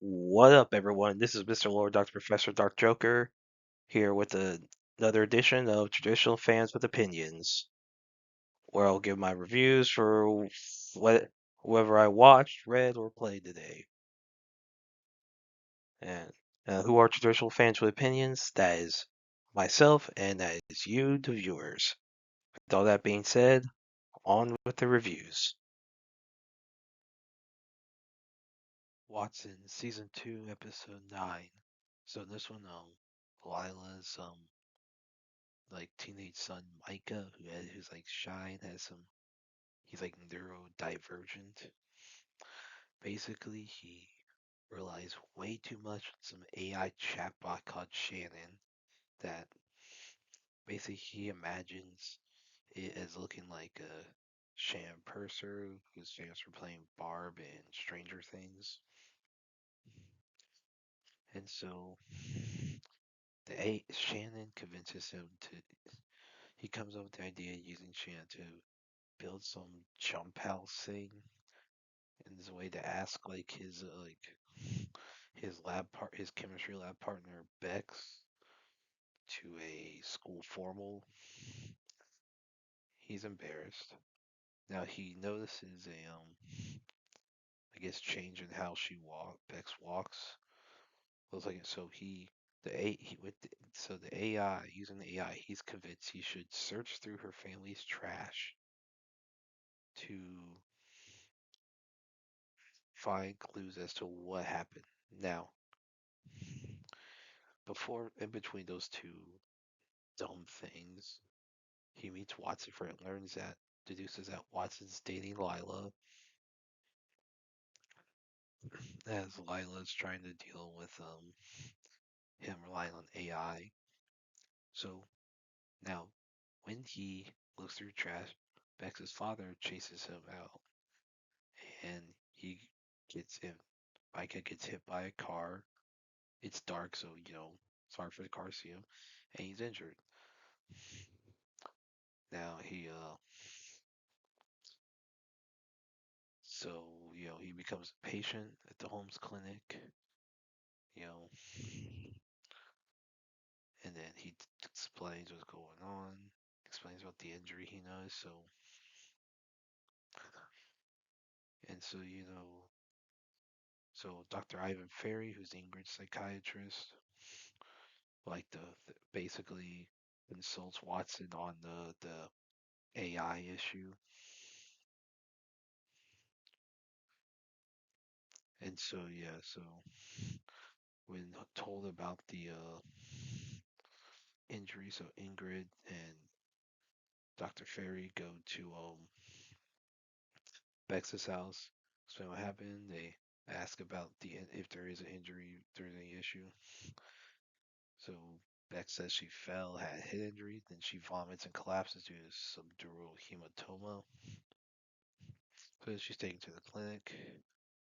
What up, everyone? This is Mr. Lord, Dr. Professor, Dark Joker, here with another edition of Traditional Fans with Opinions, where I'll give my reviews for whoever I watched, read, or played today. And who are Traditional Fans with Opinions? That is myself, and that is you, the viewers. With all that being said, on with the reviews. Watson, Season 2, Episode 9. So this one, Lila's, like teenage son Micah, who's like shy and has some, he's like neurodivergent. Basically, he relies way too much on some AI chatbot called Shannon that basically he imagines it as looking like a Shannon Purser, who's famous for playing Barb in Stranger Things. And so Shannon convinces him to. He comes up with the idea of using Shannon to build some jump house thing in his way to ask his chemistry lab partner Bex to a school formal. He's embarrassed. Now he notices a I guess change in how Bex walks. Looks like so the A he with the, so the AI using the AI, he's convinced he should search through her family's trash to find clues as to what happened. Now, before in between those two dumb things, he meets Watson for it, deduces that Watson's dating Lila, as Lila's trying to deal with him relying on AI. So now, when he looks through trash, Bex's father chases him out, and he gets him. Micah gets hit by a car. It's dark, so it's hard for the car to see him, and he's injured. Now he becomes a patient at the Holmes Clinic. You know, and then he explains what's going on, explains about the injury he knows. So Dr. Ivan Ferry, who's Ingrid's psychiatrist, basically insults Watson on the AI issue, and so when told about the injury, so Ingrid and Dr. Ferry go to Bex's house, explain what happened. They ask about if there is an injury, if there's any issue. So Bex says she fell, had a head injury, then she vomits and collapses due to subdural hematoma. So she's taken to the clinic.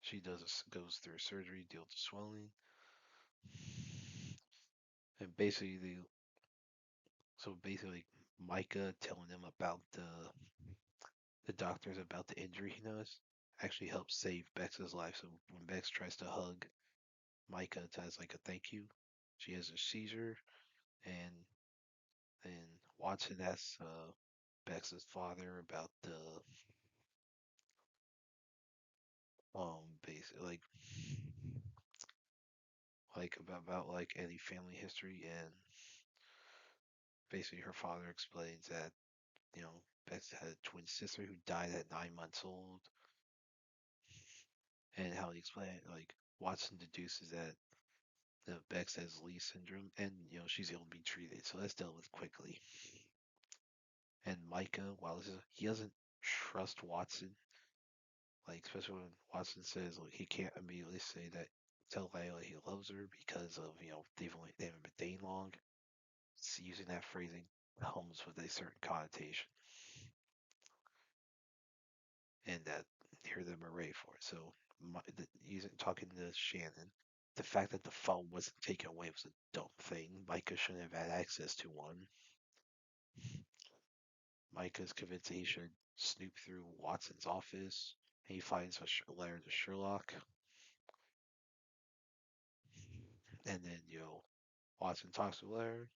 She goes through surgery, deals with swelling, and basically Micah telling them about the doctors about the injury he knows actually helps save Bex's life. So when Bex tries to hug Micah as like a thank you, she has a seizure, and then Watson asks Bex's father about the basically about like any family history, and basically her father explains that Bex had a twin sister who died at 9 months old, and how he explained like Watson deduces that Bex has Lee syndrome, and she's able to be treated, so that's dealt with quickly. And Micah, while he doesn't trust Watson, like especially when Watson says like he can't immediately tell Layla he loves her because of they haven't been dating long. So using that phrasing comes with a certain connotation, and that hear them array for it. So using talking to Shannon, the fact that the phone wasn't taken away was a dumb thing. Micah shouldn't have had access to one. Micah's convinced he should snoop through Watson's office, and he finds a letter to Sherlock. And then Watson talks to Larry,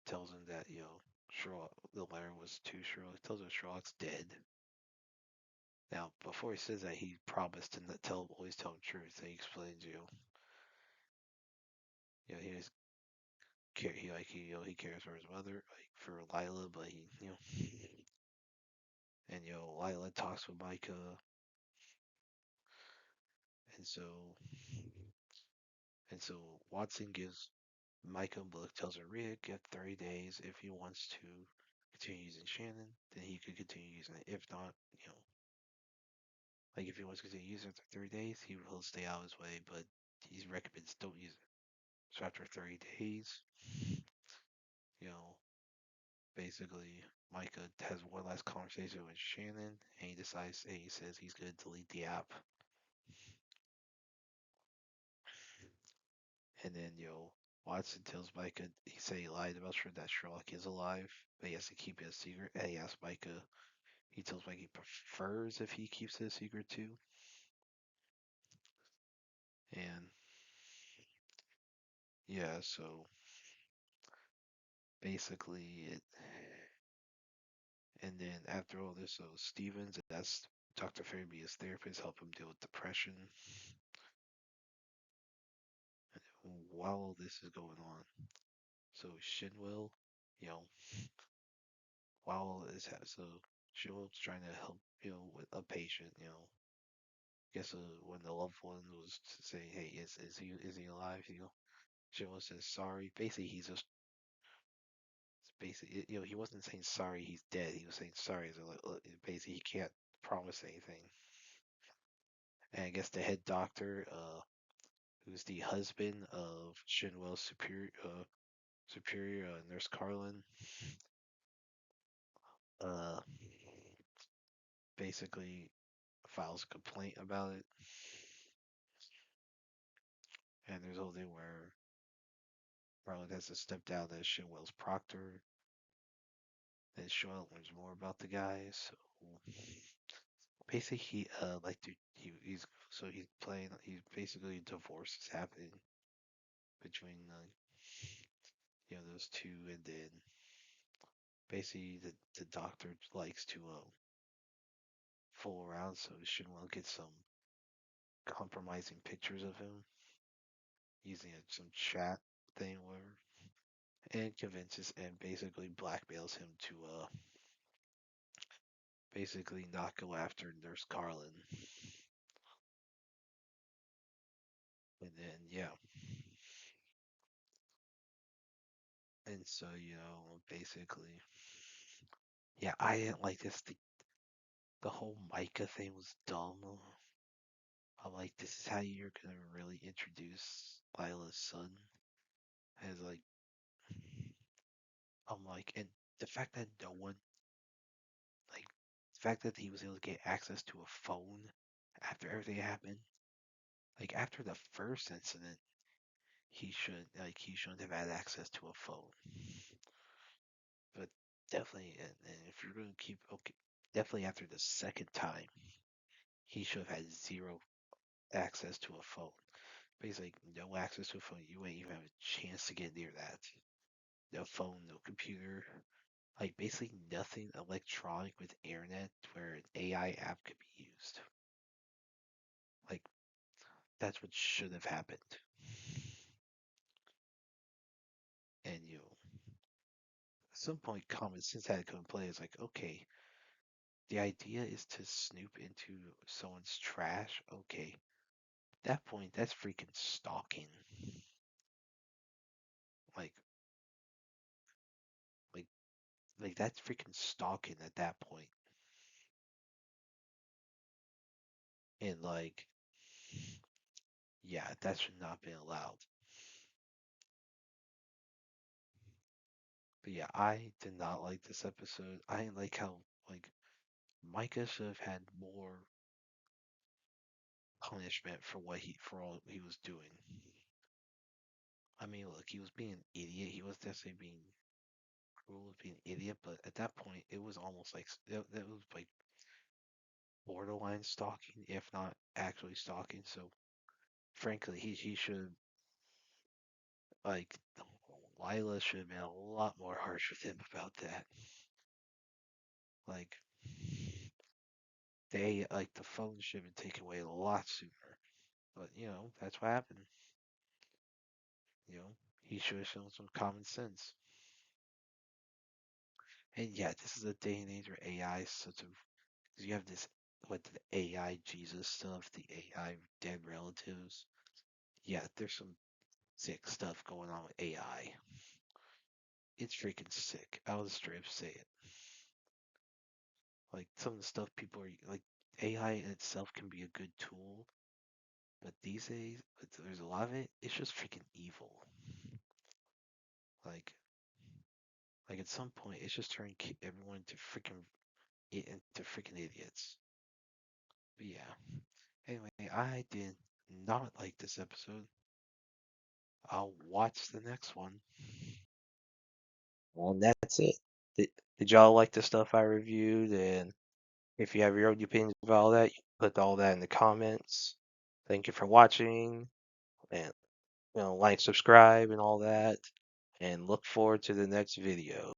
tells him that Sherlock, the letter was to Sherlock, tells him Sherlock's dead. Now, before he says that, he promised to not always tell him the truth. And he explains, he is he cares for his mother, like for Lila, but and Lila talks with Micah, and so Watson gives Micah a book, tells her read it, get 30 days. If he wants to continue using Shannon, then he could continue using it. If not, like if he wants to continue using it for 30 days, he will stay out of his way, but he recommends don't use it. So after 30 days, you know, basically Micah has one last conversation with Shannon, and he says he's gonna delete the app. And then Watson tells Micah he said he lied about that Sherlock is alive, but he has to keep it a secret. And he asks Micah, he tells Micah he prefers if he keeps it a secret too. And yeah, so basically it. And then after all this, so Stevens, that's Dr. Fairby's therapist, help him deal with depression. While all this is going on, so Shinwell, you know, while this has so Shinwell's trying to help, with a patient, guess when the loved one was saying, "Hey, is he alive?" Shinwell says sorry. Basically, he's just basically, he wasn't saying sorry, he's dead. He was saying sorry. So like, basically, he can't promise anything. And I guess the head doctor, who's the husband of Shinwell's superior Nurse Carlin, uh, basically files a complaint about it. And there's a whole thing where Carlin has to step down as Shinwell's proctor. Then Shinwell learns more about the guy. So basically, he's playing. He's basically divorce is happening between those two, and then basically the doctor likes to fool around, so Shinwell gets some compromising pictures of him using some chat thing, whatever, and convinces and basically blackmails him to basically not go after Nurse Carlin. And then and so basically, I didn't like this. The whole Micah thing was dumb. I'm like, this is how you're gonna really introduce Lila's son. As like, I'm like, and the fact that no one, like, the fact that he was able to get access to a phone after everything happened, like after the first incident, he shouldn't have had access to a phone. But definitely, and if you're gonna keep okay, definitely after the second time, he should have had zero access to a phone. Basically, no access to a phone. You ain't even have a chance to get near that. No phone, no computer. Like basically nothing electronic with internet where an AI app could be used. Like that's what should have happened. And at some point, common sense had to come and play. It's like, okay, the idea is to snoop into someone's trash. Okay, at that point, that's freaking stalking. Like, like, like that's freaking stalking at that point. And like, yeah, that should not be allowed. But yeah, I did not like this episode. I didn't like how like Micah should have had more punishment for all he was doing. I mean, look, he was being an idiot. He was definitely being cruel, being an idiot. But at that point, it was almost like that was like borderline stalking, if not actually stalking. So, frankly, he should Like, Lila should have been a lot more harsh with him about that. Like, the phone should have been taken away a lot sooner. But, that's what happened. You know, he should have shown some common sense. And yeah, this is a day and age where AI is such a. Cause you have this, the AI Jesus stuff, the AI dead relatives. Yeah, there's some sick stuff going on with AI. It's freaking sick. I'll just straight up say it. Like some of the stuff people are like, AI in itself can be a good tool, but these days, there's a lot of it. It's just freaking evil. Like, at some point, it's just turning everyone into freaking idiots. But yeah. Anyway, I did not like this episode. I'll watch the next one. And that's it. Did y'all like the stuff I reviewed? And if you have your own opinions about all that, you can put all that in the comments. Thank you for watching, and like, subscribe, and all that. And look forward to the next video.